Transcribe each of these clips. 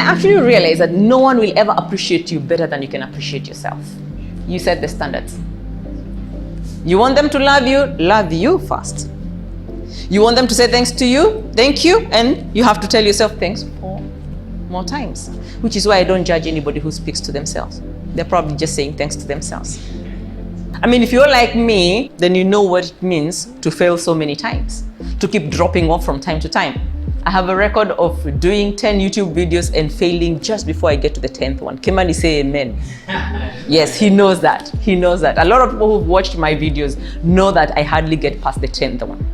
actually realized that no one will ever appreciate you better than you can appreciate yourself. You set the standards. You want them to love you first. You want them to say thank you, and you have to tell yourself thanks 4 more times. Which is why I don't judge anybody who speaks to themselves. They're probably just saying thanks to themselves. I mean, if you're like me, then you know what it means to fail so many times, to keep dropping off from time to time. I have a record of doing 10 YouTube videos and failing just before I get to the 10th one. Kimani say amen. Yes, he knows that. He knows that. A lot of people who've watched my videos know that I hardly get past the 10th one.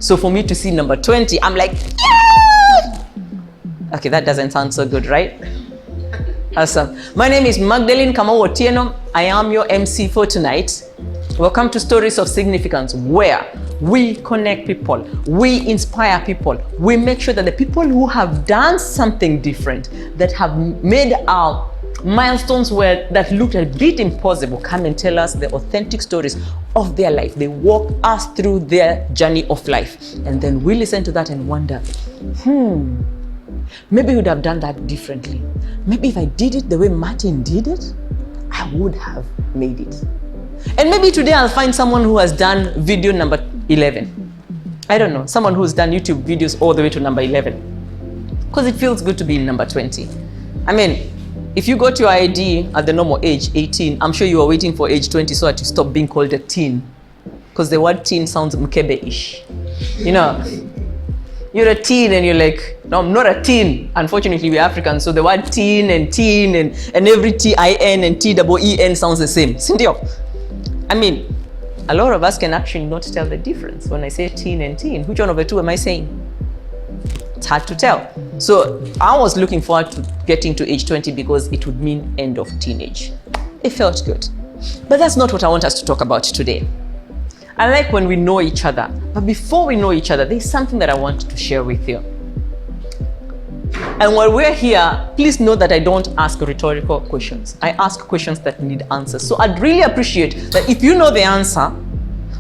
So for me to see number 20, I'm like, yeah! Okay, that doesn't sound so good, right? Awesome. My name is Magdalene Kamau Otieno. I am your MC for tonight. Welcome to Stories of Significance, where we connect people, we inspire people, we make sure that the people who have done something different, that have made our milestones that looked a bit impossible, come and tell us the authentic stories of their life. They walk us through their journey of life. And then we listen to that and wonder, maybe we would have done that differently. Maybe if I did it the way Martin did it, I would have made it. And maybe today I'll find someone who has done video number 11. I don't know, someone who's done YouTube videos all the way to number 11. Because it feels good to be in number 20. I mean, if you got your ID at the normal age, 18, I'm sure you are waiting for age 20 so that you stop being called a teen. Because the word teen sounds mkebe-ish. You know, you're a teen and you're like, no, I'm not a teen. Unfortunately, we're Africans, so the word teen and every T-I-N and T-E-E-N sounds the same. Sindio? I mean, a lot of us can actually not tell the difference when I say teen and teen. Which one of the two am I saying? It's hard to tell. So I was looking forward to getting to age 20 because it would mean end of teenage. It felt good. But that's not what I want us to talk about today. I like when we know each other. But before we know each other, there's something that I want to share with you. And while we're here, please know that I don't ask rhetorical questions. I ask questions that need answers. So I'd really appreciate that if you know the answer,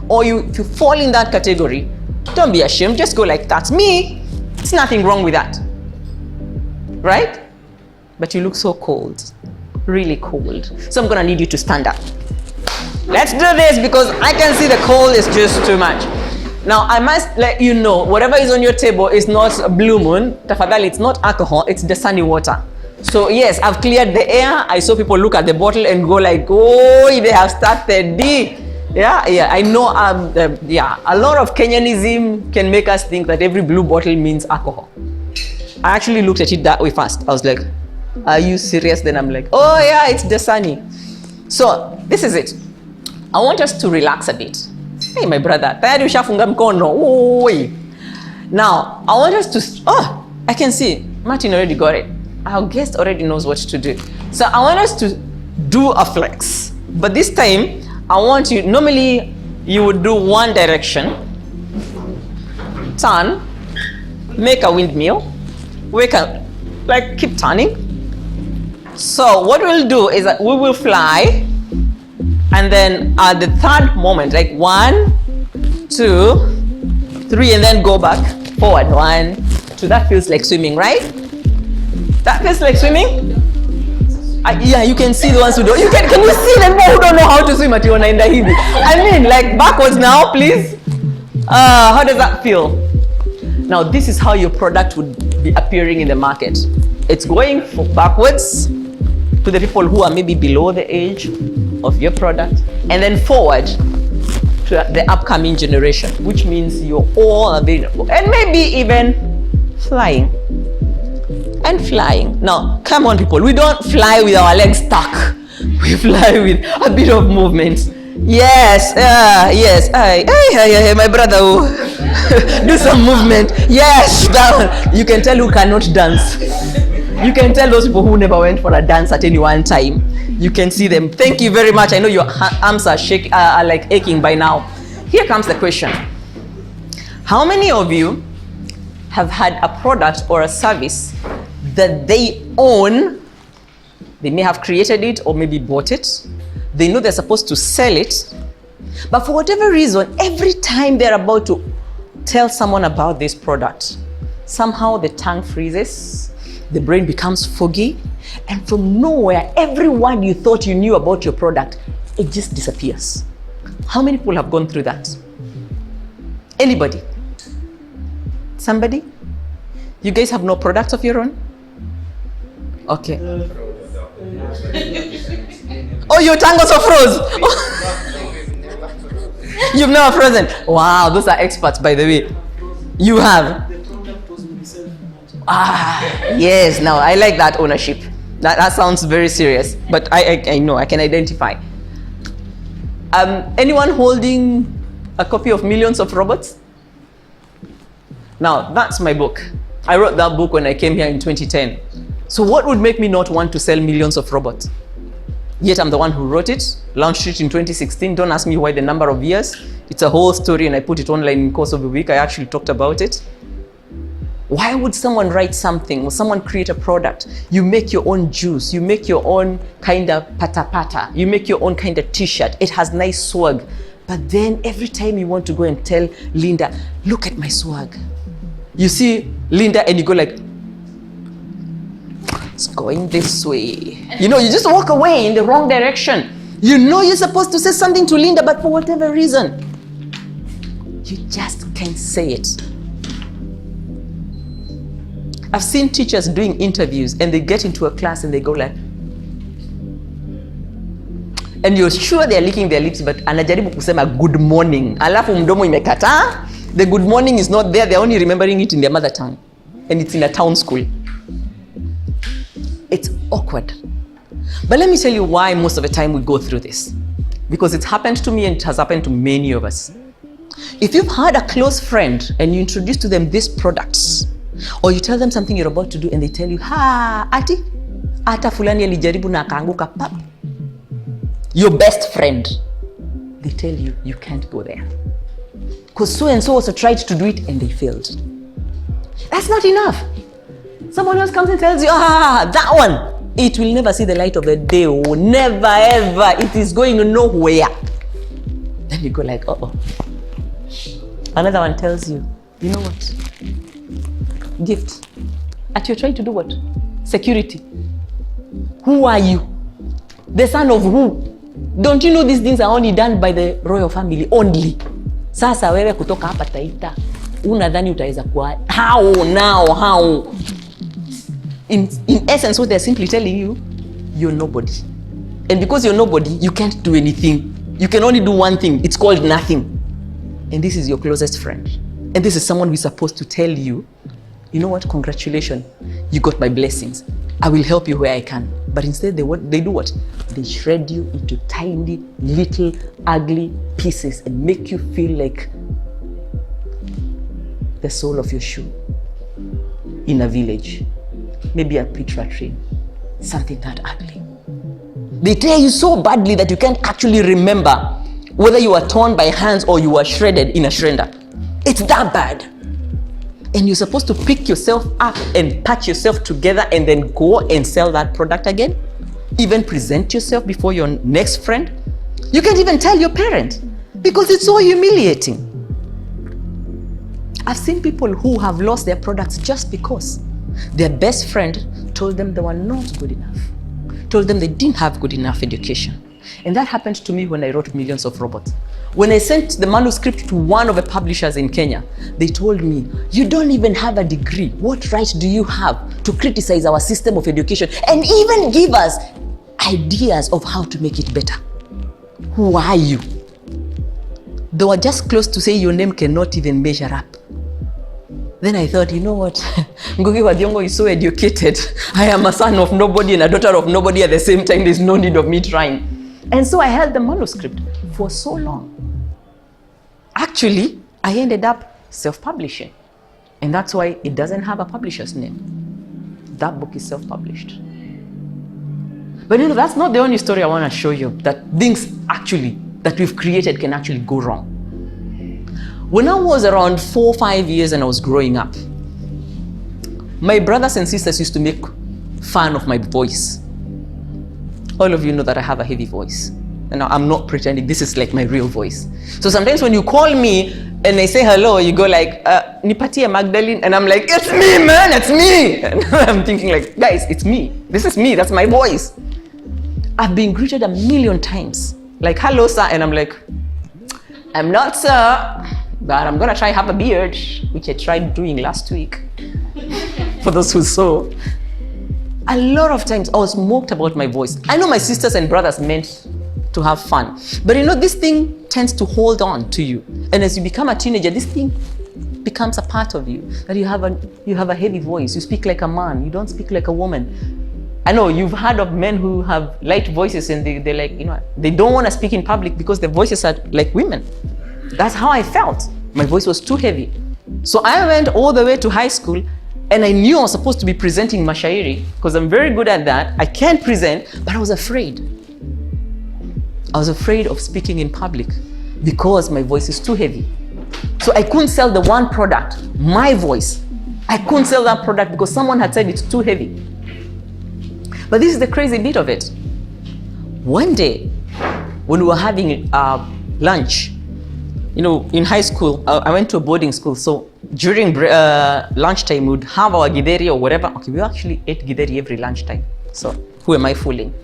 or if you fall in that category, don't be ashamed. Just go like, that's me. There's nothing wrong with that. Right? But you look so cold. Really cold. So I'm gonna need you to stand up. Let's do this because I can see the cold is just too much. Now, I must let you know, whatever is on your table is not Blue Moon. Tafadhali, it's not alcohol, it's the sunny water. So yes, I've cleared the air. I saw people look at the bottle and go like, oh, they have started. Yeah, I know, a lot of Kenyanism can make us think that every blue bottle means alcohol. I actually looked at it that way first. I was like, are you serious? Then I'm like, oh yeah, it's the sunny. So this is it. I want us to relax a bit. Hey, my brother, tayari ushafunga mkono. Oi. Now, I want us to, I can see, Martin already got it. Our guest already knows what to do. So I want us to do a flex. But this time, I want you, normally you would do one direction, turn, make a windmill, wake up, like keep turning. So what we'll do is that we will fly, and then at the third moment, like 1, 2, 3, and then go back forward. 1, 2. That feels like swimming, right? That feels like swimming? Yeah, you can see the ones who don't. Can you see the people who don't know how to swim at Iona in the Hindi? I mean, like backwards now, please. How does that feel? Now, this is how your product would be appearing in the market. It's going backwards to the people who are maybe below the age of your product, and then forward to the upcoming generation, which means you're all available, and maybe even flying. And flying. Now, come on people, we don't fly with our legs stuck. We fly with a bit of movement. Yes, yes. Hey, my brother, do some movement. Yes, down. You can tell who cannot dance. You can tell those people who never went for a dance at any one time. You can see them. Thank you very much. I know your arms are like aching by now. Here comes the question. How many of you have had a product or a service that they own? They may have created it or maybe bought it. They know they're supposed to sell it. But for whatever reason, every time they're about to tell someone about this product, somehow the tongue freezes, the brain becomes foggy, and from nowhere, every word you thought you knew about your product, it just disappears. How many people have gone through that? Anybody? Somebody? You guys have no products of your own? Okay. Oh, your tongue also froze. You've never frozen. Wow, those are experts, by the way. You have. Yes, now I like that ownership. That sounds very serious, but I know, I can identify. Anyone holding a copy of Millions of Robots? Now, that's my book. I wrote that book when I came here in 2010. So what would make me not want to sell millions of robots? Yet I'm the one who wrote it, launched it in 2016. Don't ask me why the number of years. It's a whole story and I put it online in the course of a week. I actually talked about it. Why would someone write something or someone create a product? You make your own juice. You make your own kind of pata. You make your own kind of t-shirt. It has nice swag. But then every time you want to go and tell Linda, look at my swag. You see Linda and you go like, it's going this way. You know, you just walk away in the wrong direction. You know you're supposed to say something to Linda, but for whatever reason, you just can't say it. I've seen teachers doing interviews and they get into a class and they go like, and you're sure they're licking their lips, but anajaribu kusema good morning. Alafu mdomo imekata. The good morning is not there. They're only remembering it in their mother tongue. And it's in a town school. It's awkward. But let me tell you why most of the time we go through this. Because it's happened to me and it has happened to many of us. If you've had a close friend and you introduce to them these products, or you tell them something you're about to do and they tell you, ati fulani alijaribu na akaanguka pap. Your best friend, they tell you, you can't go there. Because so and so also tried to do it and they failed. That's not enough. Someone else comes and tells you, that one, it will never see the light of the day. Oh, never, ever. It is going nowhere. Then you go like, uh-oh. Another one tells you, you know what? Gift. At you're trying to do what? Security. Who are you? The son of who? Don't you know these things are only done by the royal family only? Sasa wewe kutoka hapa Taita, unadhani utaweza kuwa? How? In essence, what they're simply telling you, you're nobody. And because you're nobody, you can't do anything. You can only do one thing. It's called nothing. And this is your closest friend. And this is someone who's supposed to tell you, you know what, congratulations, you got my blessings. I will help you where I can. But instead, they do what? They shred you into tiny, little, ugly pieces and make you feel like the sole of your shoe in a village. Maybe a Petra train. Something that ugly. They tear you so badly that you can't actually remember whether you were torn by hands or you were shredded in a shredder. It's that bad. And you're supposed to pick yourself up and patch yourself together and then go and sell that product again? Even present yourself before your next friend? You can't even tell your parent because it's so humiliating. I've seen people who have lost their products just because their best friend told them they were not good enough, told them they didn't have good enough education. And that happened to me when I wrote Millions of Robots. When I sent the manuscript to one of the publishers in Kenya, they told me, you don't even have a degree. What right do you have to criticize our system of education and even give us ideas of how to make it better? Who are you? They were just close to say your name cannot even measure up. Then I thought, you know what? Ngugi wa Thiong'o is so educated. I am a son of nobody and a daughter of nobody at the same time. There's no need of me trying. And so I held the manuscript for so long. Actually, I ended up self-publishing. And that's why it doesn't have a publisher's name. That book is self-published. But you know, that's not the only story I want to show you, that things actually that we've created can actually go wrong. When I was around 4 or 5 years and I was growing up, my brothers and sisters used to make fun of my voice. All of you know that I have a heavy voice. And I'm not pretending, this is like my real voice. So sometimes when you call me, and they say hello, you go like, Nipatia Magdalene, and I'm like, it's me, man, it's me. And I'm thinking like, guys, it's me. This is me, that's my voice. I've been greeted 1,000,000 times. Like, hello, sir, and I'm like, I'm not sir, but I'm gonna try have a beard, which I tried doing last week. For those who saw. A lot of times I was mocked about my voice. I know my sisters and brothers meant to have fun, but you know, this thing tends to hold on to you. And as you become a teenager, this thing becomes a part of you, that you have a heavy voice. You speak like a man, you don't speak like a woman. I know you've heard of men who have light voices and they're like, you know, they don't want to speak in public because their voices are like women. That's how I felt. My voice was too heavy. So I went all the way to high school, and I knew I was supposed to be presenting mashairi because I'm very good at that. I can't present, but I was afraid. I was afraid of speaking in public because my voice is too heavy. So I couldn't sell the one product, my voice. I couldn't sell that product because someone had said it's too heavy. But this is the crazy bit of it. One day, when we were having lunch, you know, in high school, I went to a boarding school. So during lunchtime, we would have our githeri or whatever. Okay, we actually ate githeri every lunchtime. So who am I fooling?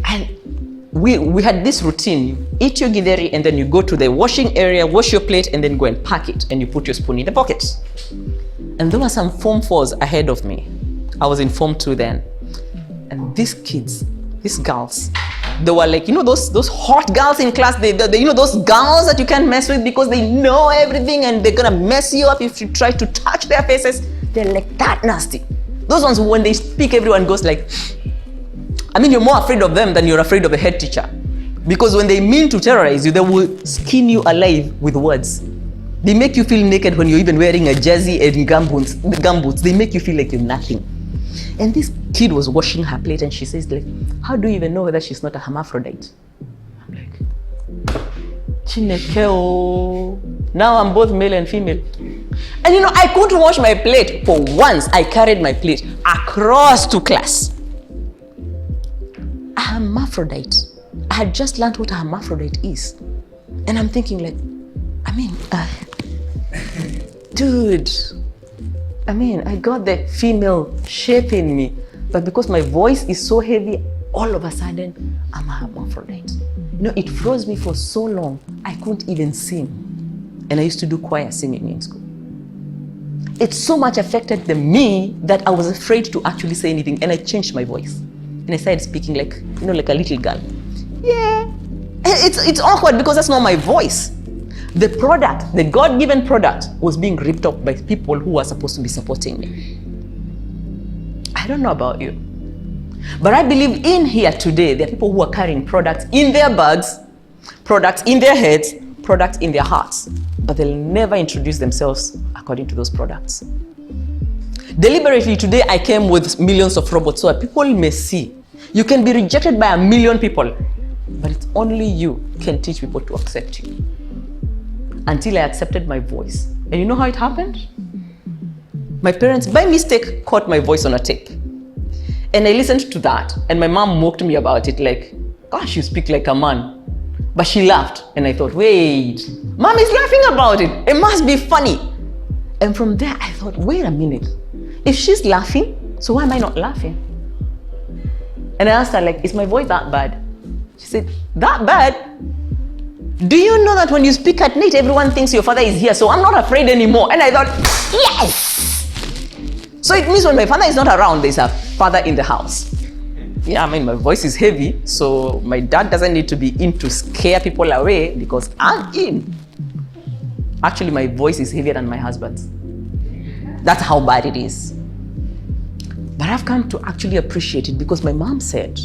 And we had this routine. You eat your githeri and then you go to the washing area, wash your plate, and then go and pack it. And you put your spoon in the pocket. And there were some Form 4s ahead of me. I was in Form 2 then. And these kids, these girls, they were like, you know, those hot girls in class, they you know, those girls that you can't mess with because they know everything and they're gonna mess you up if you try to touch their faces. They're like that nasty. Those ones, when they speak, everyone goes like, I mean, you're more afraid of them than you're afraid of a head teacher. Because when they mean to terrorize you, they will skin you alive with words. They make you feel naked when you're even wearing a jersey and gumboots. They make you feel like you're nothing. And this kid was washing her plate and she says like, how do you even know whether she's not a hermaphrodite? I'm like, Chinekeo. Now I'm both male and female. And you know, I couldn't wash my plate. For once, I carried my plate across to class. A hermaphrodite. I had just learned what a hermaphrodite is. And I'm thinking like, I mean, dude, I mean, I got the female shape in me, but because my voice is so heavy, all of a sudden, I'm a hermaphrodite. You know, it froze me for so long, I couldn't even sing. And I used to do choir singing in school. It so much affected me that I was afraid to actually say anything, and I changed my voice. And I started speaking like, you know, like a little girl. Yeah. It's awkward because that's not my voice. The product, the God-given product, was being ripped off by people who were supposed to be supporting me. I don't know about you, but I believe in here today, there are people who are carrying products in their bags, products in their heads, products in their hearts, but they'll never introduce themselves according to those products. Deliberately today, I came with millions of robots so that people may see. You can be rejected by 1,000,000 people, but it's only you can teach people to accept you. Until I accepted my voice. And you know how it happened? My parents, by mistake, caught my voice on a tape. And I listened to that, and my mom mocked me about it, like, gosh, you speak like a man. But she laughed, and I thought, wait, mom is laughing about it. It must be funny. And from there, I thought, wait a minute. If she's laughing, so why am I not laughing? And I asked her, like, is my voice that bad? She said, that bad? Do you know that when you speak at night, everyone thinks your father is here, so I'm not afraid anymore? And I thought, yes! So it means when my father is not around, there's a father in the house. Yeah, I mean, my voice is heavy, so my dad doesn't need to be in to scare people away because I'm in. Actually, my voice is heavier than my husband's. That's how bad it is. But I've come to actually appreciate it because my mom said,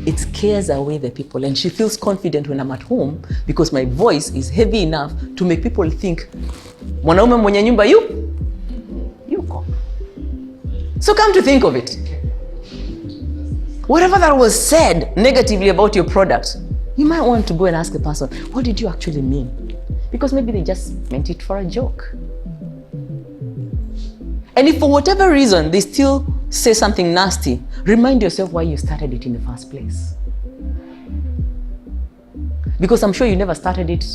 it scares away the people, and she feels confident when I'm at home because my voice is heavy enough to make people think, mwanaume mwenye nyumba yuko. So come to think of it, whatever that was said negatively about your product, you might want to go and ask the person, what did you actually mean? Because maybe they just meant it for a joke. And if for whatever reason they still say something nasty, remind yourself why you started it in the first place. Because I'm sure you never started it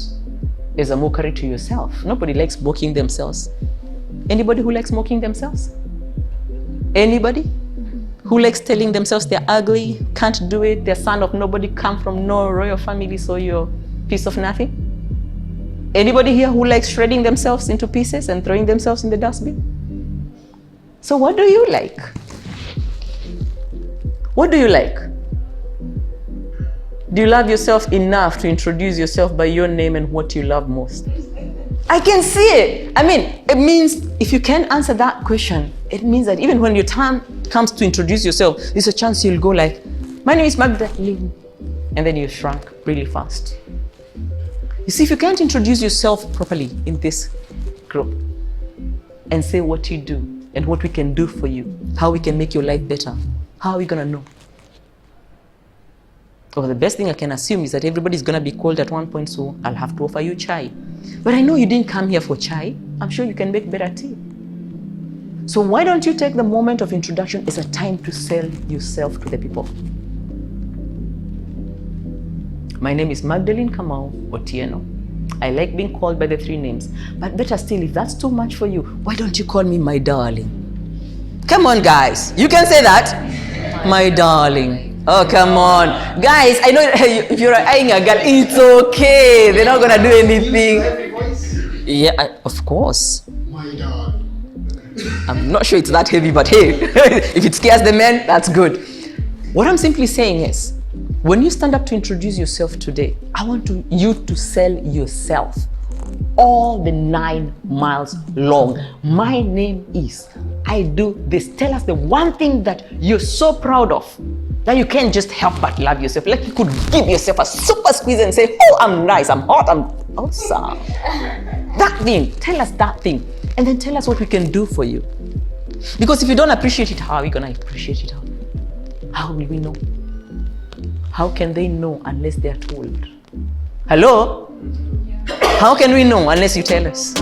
is a mockery to yourself. Nobody likes mocking themselves. Anybody who likes mocking themselves? Anybody who likes telling themselves they're ugly, can't do it, they're son of nobody, come from no royal family, so you're a piece of nothing? Anybody here who likes shredding themselves into pieces and throwing themselves in the dustbin? So what do you like? What do you like? Do you love yourself enough to introduce yourself by your name and what you love most? I can see it. I mean, it means if you can answer that question, it means that even when your time comes to introduce yourself, there's a chance you'll go like, my name is Magdalene. And then you shrunk really fast. You see, if you can't introduce yourself properly in this group and say what you do and what we can do for you, how we can make your life better, how are we gonna know? Well, the best thing I can assume is that everybody's gonna be called at one point, so I'll have to offer you chai. But I know you didn't come here for chai. I'm sure you can make better tea. So why don't you take the moment of introduction as a time to sell yourself to the people? My name is Magdalene Kamau Otieno. I like being called by the 3 names. But better still, if that's too much for you, why don't you call me my darling? Come on, guys. You can say that. My darling. Oh, come on. Guys, I know if you're eyeing a girl, it's okay. They're not going to do anything. Yeah, of course. My darling. I'm not sure it's that heavy, but hey, if it scares the men, that's good. What I'm simply saying is, when you stand up to introduce yourself today, I want you to sell yourself all the 9 miles long. My name is, I do this. Tell us the one thing that you're so proud of that you can't just help but love yourself. Like you could give yourself a super squeeze and say, oh, I'm nice, I'm hot, I'm awesome. That thing, tell us that thing. And then tell us what we can do for you. Because if you don't appreciate it, how are we going to appreciate it? How will we know? How can they know unless they are told? Hello? How can we know unless you tell us?